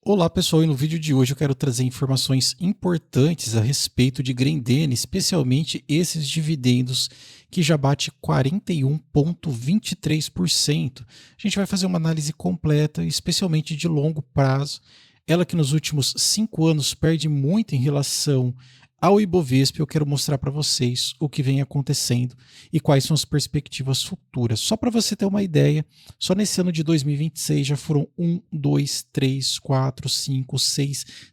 Olá pessoal, e no vídeo de hoje eu quero trazer informações importantes a respeito de Grendene, especialmente esses dividendos que já bate 41,23%. A gente vai fazer uma análise completa, especialmente de longo prazo. Ela que nos últimos 5 anos perde muito em relação ao Ibovespa. Eu quero mostrar para vocês o que vem acontecendo e quais são as perspectivas futuras. Só para você ter uma ideia, só nesse ano de 2026 já foram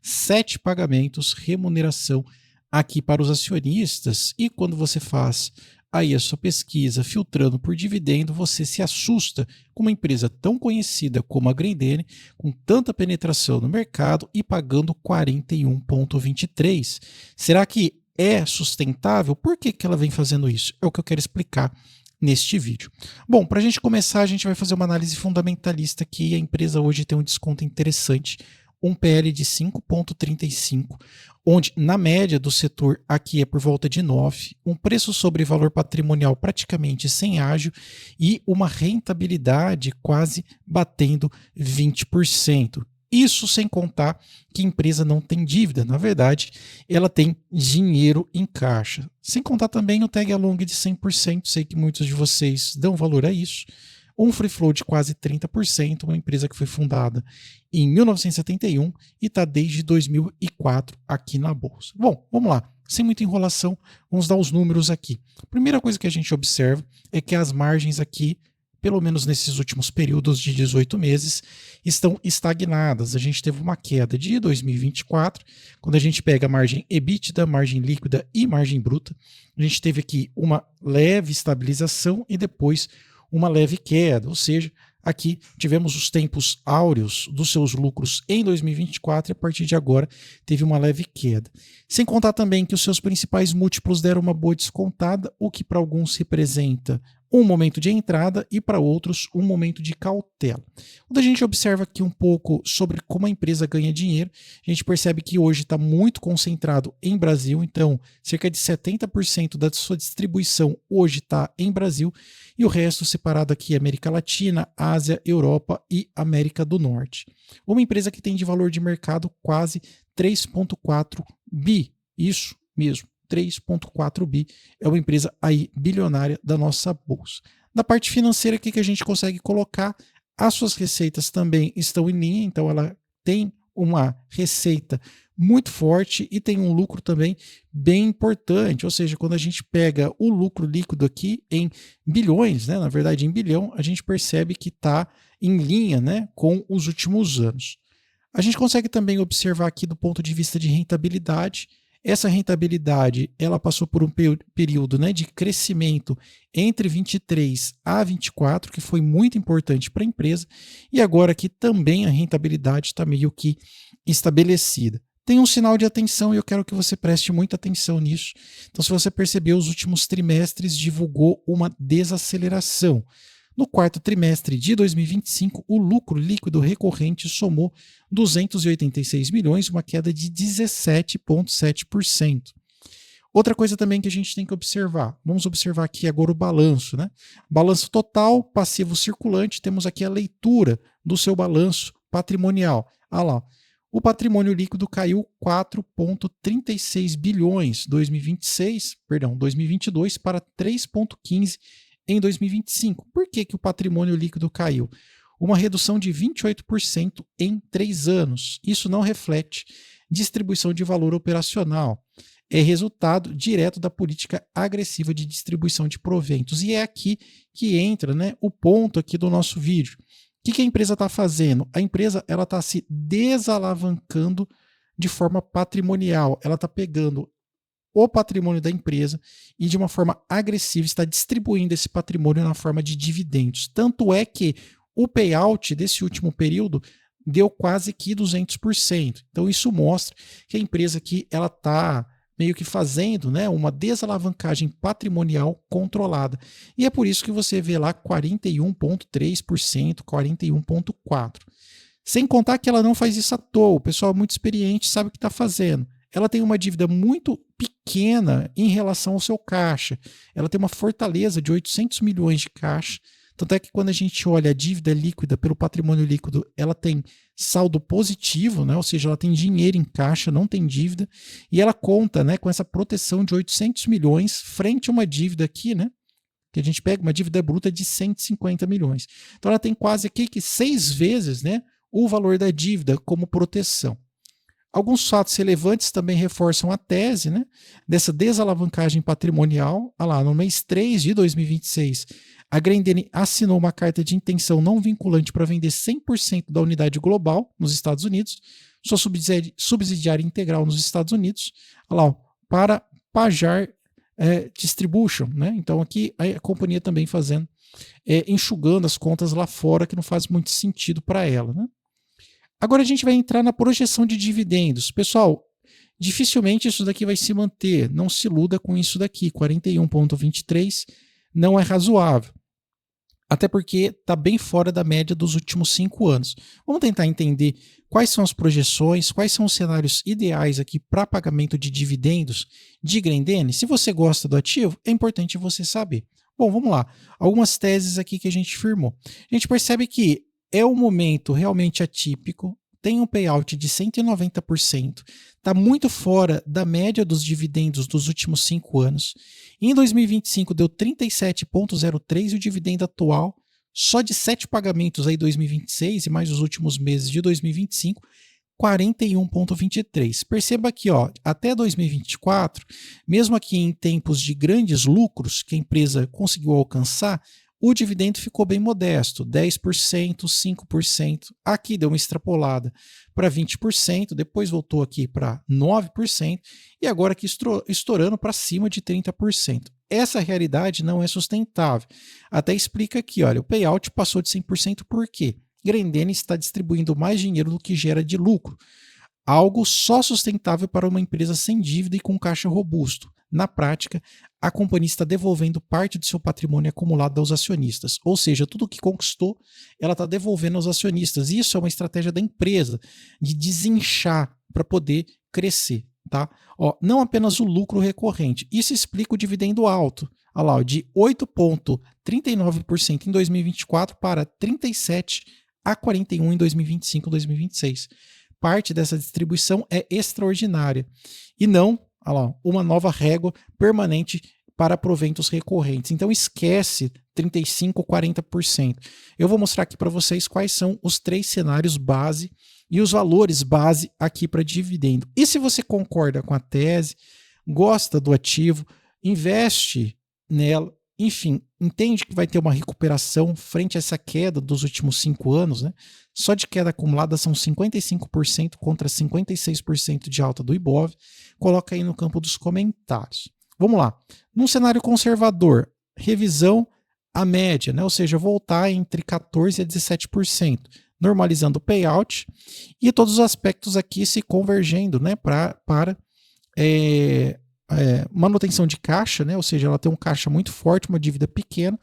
7 pagamentos, remuneração aqui para os acionistas. E quando você faz aí a sua pesquisa filtrando por dividendo, você se assusta com uma empresa tão conhecida como a Grendene, com tanta penetração no mercado e pagando 41,23. Será que é sustentável? Por que ela vem fazendo isso? É o que eu quero explicar neste vídeo. Bom, para a gente começar, a gente vai fazer uma análise fundamentalista que a empresa hoje tem um desconto interessante, um PL de 5,35, onde na média do setor aqui é por volta de 9, um preço sobre valor patrimonial praticamente sem ágio e uma rentabilidade quase batendo 20%. Isso sem contar que a empresa não tem dívida, na verdade, ela tem dinheiro em caixa. Sem contar também o tag along de 100%, sei que muitos de vocês dão valor a isso. Um free flow de quase 30%, uma empresa que foi fundada em 1971 e está desde 2004 aqui na Bolsa. Bom, vamos lá. Sem muita enrolação, vamos dar os números aqui. A primeira coisa que a gente observa é que as margens aqui, pelo menos nesses últimos períodos de 18 meses, estão estagnadas. A gente teve uma queda de 2024, quando a gente pega a margem EBITDA, margem líquida e margem bruta, a gente teve aqui uma leve estabilização e depois uma leve queda, ou seja, aqui tivemos os tempos áureos dos seus lucros em 2024 e a partir de agora teve uma leve queda. Sem contar também que os seus principais múltiplos deram uma boa descontada, o que para alguns representa um momento de entrada e para outros um momento de cautela. Quando a gente observa aqui um pouco sobre como a empresa ganha dinheiro, a gente percebe que hoje está muito concentrado em Brasil, então cerca de 70% da sua distribuição hoje está em Brasil e o resto separado aqui América Latina, Ásia, Europa e América do Norte. Uma empresa que tem de valor de mercado quase 3,4 bi, isso mesmo. 3,4 bi, é uma empresa aí bilionária da nossa bolsa. Na parte financeira, o que a gente consegue colocar? As suas receitas também estão em linha, então ela tem uma receita muito forte e tem um lucro também bem importante, ou seja, quando a gente pega o lucro líquido aqui em bilhões, né, na verdade em bilhão, a gente percebe que está em linha, né, com os últimos anos. A gente consegue também observar aqui do ponto de vista de rentabilidade. Essa rentabilidade ela passou por um período, né, de crescimento entre 23 a 24, que foi muito importante para a empresa, e agora aqui também a rentabilidade está meio que estabelecida. Tem um sinal de atenção e eu quero que você preste muita atenção nisso. Então, se você percebeu, os últimos trimestres divulgou uma desaceleração. No quarto trimestre de 2025, o lucro líquido recorrente somou 286 milhões, uma queda de 17,7%. Outra coisa também que a gente tem que observar, vamos observar aqui agora o balanço, né? Balanço total, passivo circulante, temos aqui a leitura do seu balanço patrimonial. Ah lá, o patrimônio líquido caiu 4,36 bilhões 2022 para 3,15 em 2025. Por que o patrimônio líquido caiu? Uma redução de 28% em 3 anos. Isso não reflete distribuição de valor operacional. É resultado direto da política agressiva de distribuição de proventos. E é aqui que entra, né, o ponto aqui do nosso vídeo. O que a empresa está fazendo? A empresa está se desalavancando de forma patrimonial. Ela está pegando o patrimônio da empresa e de uma forma agressiva está distribuindo esse patrimônio na forma de dividendos. Tanto é que o payout desse último período deu quase que 200%. Então isso mostra que a empresa aqui ela está meio que fazendo, né, uma desalavancagem patrimonial controlada. E é por isso que você vê lá 41,3%, 41,4%. Sem contar que ela não faz isso à toa. O pessoal muito experiente sabe o que está fazendo. Ela tem uma dívida muito pequena em relação ao seu caixa. Ela tem uma fortaleza de 800 milhões de caixa, Tanto é que quando a gente olha a dívida líquida pelo patrimônio líquido, ela tem saldo positivo, né? Ou seja, ela tem dinheiro em caixa, não tem dívida, e ela conta, né, com essa proteção de 800 milhões frente a uma dívida aqui, né, que a gente pega uma dívida bruta de 150 milhões. Então ela tem quase aqui que 6 vezes, né, o valor da dívida como proteção. Alguns fatos relevantes também reforçam a tese, né, dessa desalavancagem patrimonial. Olha lá, no mês 3 de 2026, a Grendene assinou uma carta de intenção não vinculante para vender 100% da unidade global nos Estados Unidos, sua subsidiária integral nos Estados Unidos, olha lá, para Pajor Distribution, né? Então aqui a companhia também fazendo, enxugando as contas lá fora, que não faz muito sentido para ela, né? Agora a gente vai entrar na projeção de dividendos. Pessoal, dificilmente isso daqui vai se manter, não se iluda com isso daqui, 41,23 não é razoável. Até porque está bem fora da média dos últimos 5 anos. Vamos tentar entender quais são as projeções, quais são os cenários ideais aqui para pagamento de dividendos de Grendene. Se você gosta do ativo, é importante você saber. Bom, vamos lá. Algumas teses aqui que a gente firmou. A gente percebe que é um momento realmente atípico, tem um payout de 190%, está muito fora da média dos dividendos dos últimos 5 anos. Em 2025 deu 37,03 e o dividendo atual, só de 7 pagamentos aí 2026 e mais os últimos meses de 2025, 41,23. Perceba aqui, ó, até 2024, mesmo aqui em tempos de grandes lucros que a empresa conseguiu alcançar, o dividendo ficou bem modesto, 10%, 5%. Aqui deu uma extrapolada para 20%, depois voltou aqui para 9% e agora aqui estourando para cima de 30%. Essa realidade não é sustentável. Até explica aqui, olha, o payout passou de 100% por quê? Grendene está distribuindo mais dinheiro do que gera de lucro. Algo só sustentável para uma empresa sem dívida e com caixa robusto. Na prática, a companhia está devolvendo parte do seu patrimônio acumulado aos acionistas. Ou seja, tudo que conquistou, ela está devolvendo aos acionistas. Isso é uma estratégia da empresa de desinchar para poder crescer. Tá? Ó, não apenas o lucro recorrente. Isso explica o dividendo alto. Olha lá, de 8,39% em 2024 para 37% a 41% em 2025 e 2026. Parte dessa distribuição é extraordinária e não, olha lá, uma nova régua permanente para proventos recorrentes. Então esquece 35% ou 40%. Eu vou mostrar aqui para vocês quais são os 3 cenários base e os valores base aqui para dividendo. E se você concorda com a tese, gosta do ativo, investe nela, enfim, entende que vai ter uma recuperação frente a essa queda dos últimos 5 anos, né? Só de queda acumulada são 55% contra 56% de alta do Ibov. Coloca aí no campo dos comentários. Vamos lá. Num cenário conservador, revisão à média, né? Ou seja, voltar entre 14% a 17%, normalizando o payout e todos os aspectos aqui se convergendo, né? Para manutenção de caixa, né? Ou seja, ela tem um caixa muito forte, uma dívida pequena.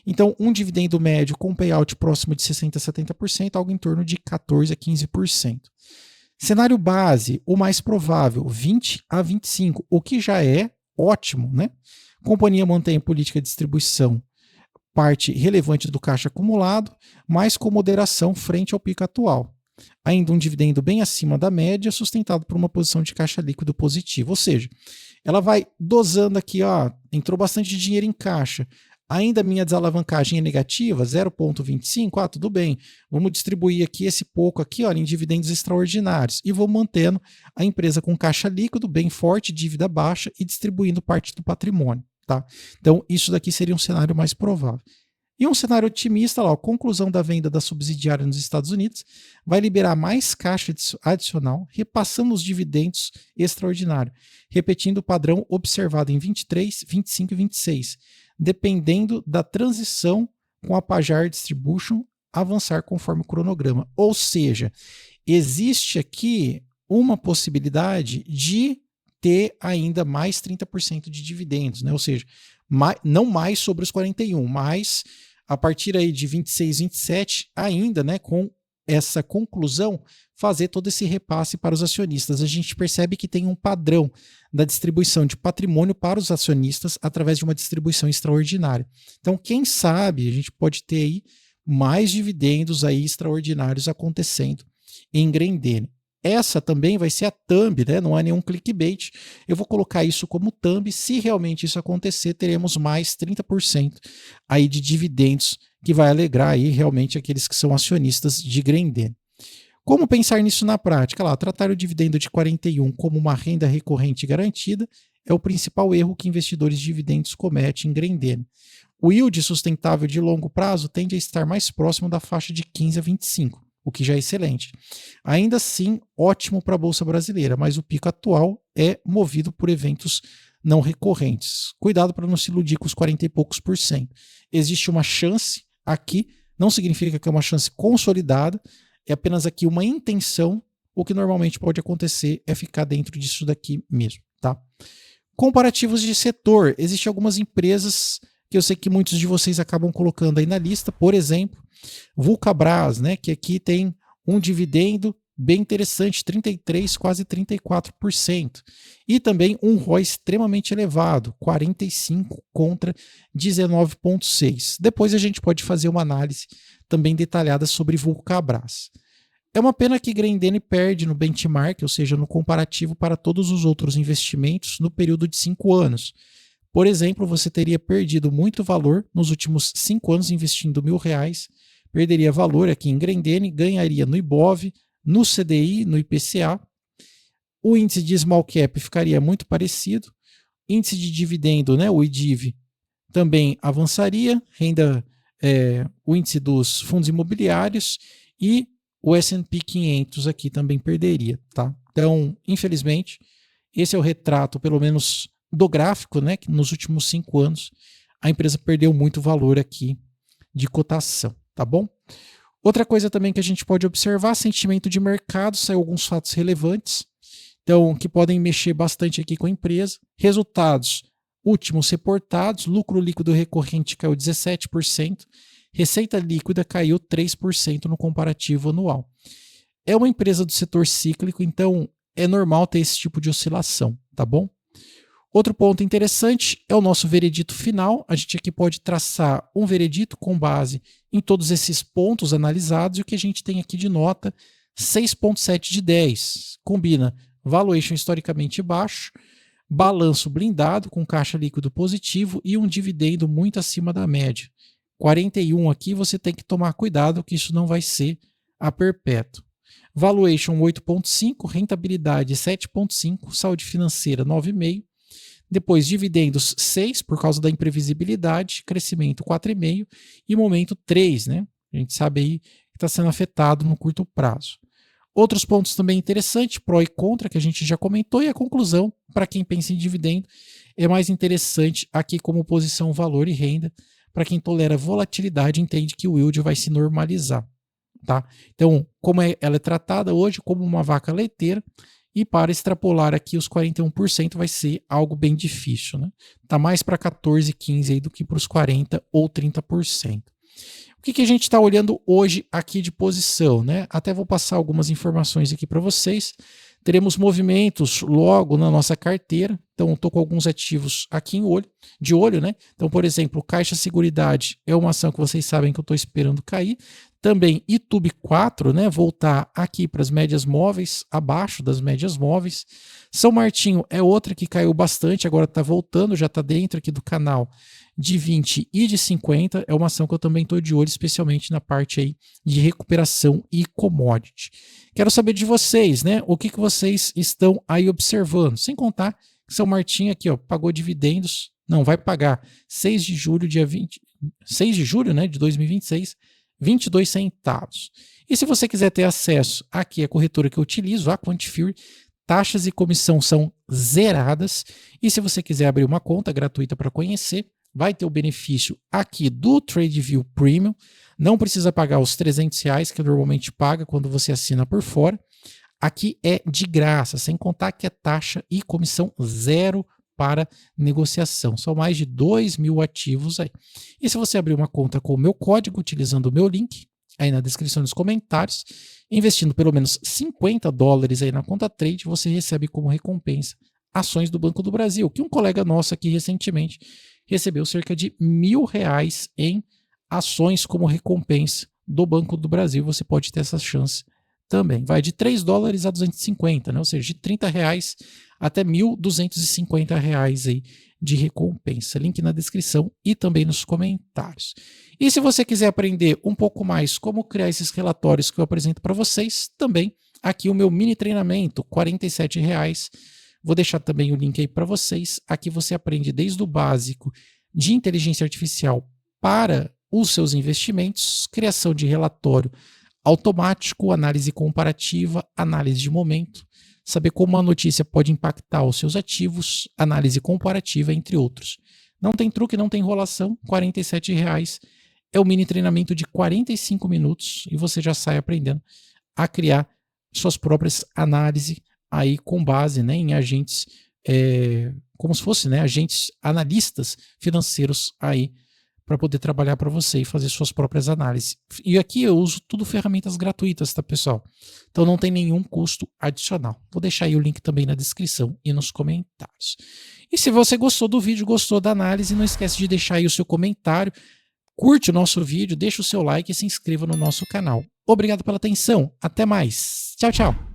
Então, um dividendo médio com payout próximo de 60% a 70%, algo em torno de 14% a 15%. Cenário base, o mais provável, 20% a 25%, o que já é ótimo, né? Companhia mantém a política de distribuição, parte relevante do caixa acumulado, mas com moderação frente ao pico atual. Ainda um dividendo bem acima da média, sustentado por uma posição de caixa líquido positivo. Ou seja, ela vai dosando aqui, ó, entrou bastante dinheiro em caixa. Ainda a minha desalavancagem é negativa, 0,25, tudo bem. Vamos distribuir aqui esse pouco aqui, olha, em dividendos extraordinários. E vou mantendo a empresa com caixa líquido bem forte, dívida baixa e distribuindo parte do patrimônio. Tá? Então, isso daqui seria um cenário mais provável. E um cenário otimista, lá, a conclusão da venda da subsidiária nos Estados Unidos vai liberar mais caixa adicional, repassando os dividendos extraordinários, repetindo o padrão observado em 23, 25 e 26, dependendo da transição com a Pajor Distribution avançar conforme o cronograma. Ou seja, existe aqui uma possibilidade de ter ainda mais 30% de dividendos, né? Ou seja, não mais sobre os 41, mas a partir aí de 26, 27, ainda, né, com essa conclusão, fazer todo esse repasse para os acionistas. A gente percebe que tem um padrão da distribuição de patrimônio para os acionistas através de uma distribuição extraordinária. Então, quem sabe, a gente pode ter aí mais dividendos aí extraordinários acontecendo em Grendene. Essa também vai ser a thumb, né? Não há nenhum clickbait. Eu vou colocar isso como thumb. Se realmente isso acontecer, teremos mais 30% aí de dividendos, que vai alegrar aí realmente aqueles que são acionistas de Grendene. Como pensar nisso na prática? Lá, tratar o dividendo de 41 como uma renda recorrente garantida é o principal erro que investidores de dividendos cometem em Grendene. O yield sustentável de longo prazo tende a estar mais próximo da faixa de 15 a 25, o que já é excelente. Ainda assim, ótimo para a Bolsa Brasileira, mas o pico atual é movido por eventos não recorrentes. Cuidado para não se iludir com os 40 e poucos por cento. Existe uma chance aqui, não significa que é uma chance consolidada, é apenas aqui uma intenção. O que normalmente pode acontecer é ficar dentro disso daqui mesmo, tá? Comparativos de setor. Existem algumas empresas que eu sei que muitos de vocês acabam colocando aí na lista, por exemplo, Vulcabras, né, que aqui tem um dividendo bem interessante, 33%, quase 34%. E também um ROI extremamente elevado, 45% contra 19,6%. Depois a gente pode fazer uma análise também detalhada sobre Vulcabras. É uma pena que Grendene perde no benchmark, ou seja, no comparativo para todos os outros investimentos no período de 5 anos. Por exemplo, você teria perdido muito valor nos últimos 5 anos investindo R$1.000, perderia valor aqui em Grendene, ganharia no Ibov, no CDI, no IPCA. O índice de small cap ficaria muito parecido. Índice de dividendo, né, o IDIV, também avançaria. O índice dos fundos imobiliários e o S&P 500 aqui também perderia, tá? Então, infelizmente, esse é o retrato, pelo menos do gráfico, né, que nos últimos 5 anos a empresa perdeu muito valor aqui de cotação, tá bom? Outra coisa também que a gente pode observar, sentimento de mercado, saiu alguns fatos relevantes, então, que podem mexer bastante aqui com a empresa. Resultados últimos reportados, lucro líquido recorrente caiu 17%, receita líquida caiu 3% no comparativo anual. É uma empresa do setor cíclico, então é normal ter esse tipo de oscilação, tá bom? Outro ponto interessante é o nosso veredito final. A gente aqui pode traçar um veredito com base em todos esses pontos analisados, e o que a gente tem aqui de nota, 6,7 de 10. Combina valuation historicamente baixo, balanço blindado com caixa líquido positivo e um dividendo muito acima da média. 41 aqui você tem que tomar cuidado que isso não vai ser a perpétuo. Valuation 8,5, rentabilidade 7,5, saúde financeira 9,5. Depois, dividendos 6, por causa da imprevisibilidade, crescimento 4,5 e momento 3, né? A gente sabe aí que está sendo afetado no curto prazo. Outros pontos também interessantes, pró e contra, que a gente já comentou, e a conclusão, para quem pensa em dividendo, é mais interessante aqui como posição valor e renda. Para quem tolera volatilidade, entende que o yield vai se normalizar, tá? Então, ela é tratada hoje como uma vaca leiteira, e para extrapolar aqui os 41% vai ser algo bem difícil, né? Tá mais para 14, 15 aí do que para os 40 ou 30%. O que a gente está olhando hoje aqui de posição, né? Até vou passar algumas informações aqui para vocês. Teremos movimentos logo na nossa carteira. Então, estou com alguns ativos aqui de olho, né? Então, por exemplo, Caixa Seguridade é uma ação que vocês sabem que eu estou esperando cair. Também YouTube 4, né? Voltar aqui para as médias móveis, abaixo das médias móveis. São Martinho é outra que caiu bastante, agora está voltando, já está dentro aqui do canal de 20 e de 50. É uma ação que eu também estou de olho, especialmente na parte aí de recuperação e commodity. Quero saber de vocês, né? O que vocês estão aí observando? Sem contar que São Martinho aqui, ó, pagou dividendos, não, vai pagar 6 de julho, né, de 2026, 22 centavos. E se você quiser ter acesso aqui à corretora que eu utilizo, a Quantifury, taxas e comissão são zeradas. E se você quiser abrir uma conta gratuita para conhecer, vai ter o benefício aqui do TradeView Premium. Não precisa pagar os R$300 que normalmente paga quando você assina por fora. Aqui é de graça, sem contar que é taxa e comissão zero para negociação. São mais de 2.000 ativos aí. E se você abrir uma conta com o meu código, utilizando o meu link, aí na descrição e nos comentários. Investindo pelo menos $50 aí na conta trade, você recebe como recompensa ações do Banco do Brasil, que um colega nosso aqui recentemente recebeu cerca de R$ 1.000 em ações como recompensa do Banco do Brasil. Você pode ter essa chance também. Vai de $3 a 250, né? Ou seja, de R$ 30 até R$ 1.250 aí de recompensa. Link na descrição e também nos comentários. E se você quiser aprender um pouco mais como criar esses relatórios que eu apresento para vocês, também aqui o meu mini treinamento, R$ 47. Vou deixar também o link aí para vocês. Aqui você aprende desde o básico de inteligência artificial para os seus investimentos, criação de relatório automático, análise comparativa, análise de momento, saber como uma notícia pode impactar os seus ativos, análise comparativa, entre outros. Não tem truque, não tem enrolação, R$ 47 é o mini treinamento de 45 minutos e você já sai aprendendo a criar suas próprias análises aí com base, né, em agentes, como se fosse, né, agentes analistas financeiros aí para poder trabalhar para você e fazer suas próprias análises. E aqui eu uso tudo ferramentas gratuitas, tá, pessoal? Então não tem nenhum custo adicional. Vou deixar aí o link também na descrição e nos comentários. E se você gostou do vídeo, gostou da análise, não esquece de deixar aí o seu comentário, curte o nosso vídeo, deixa o seu like e se inscreva no nosso canal. Obrigado pela atenção. Até mais. Tchau, tchau.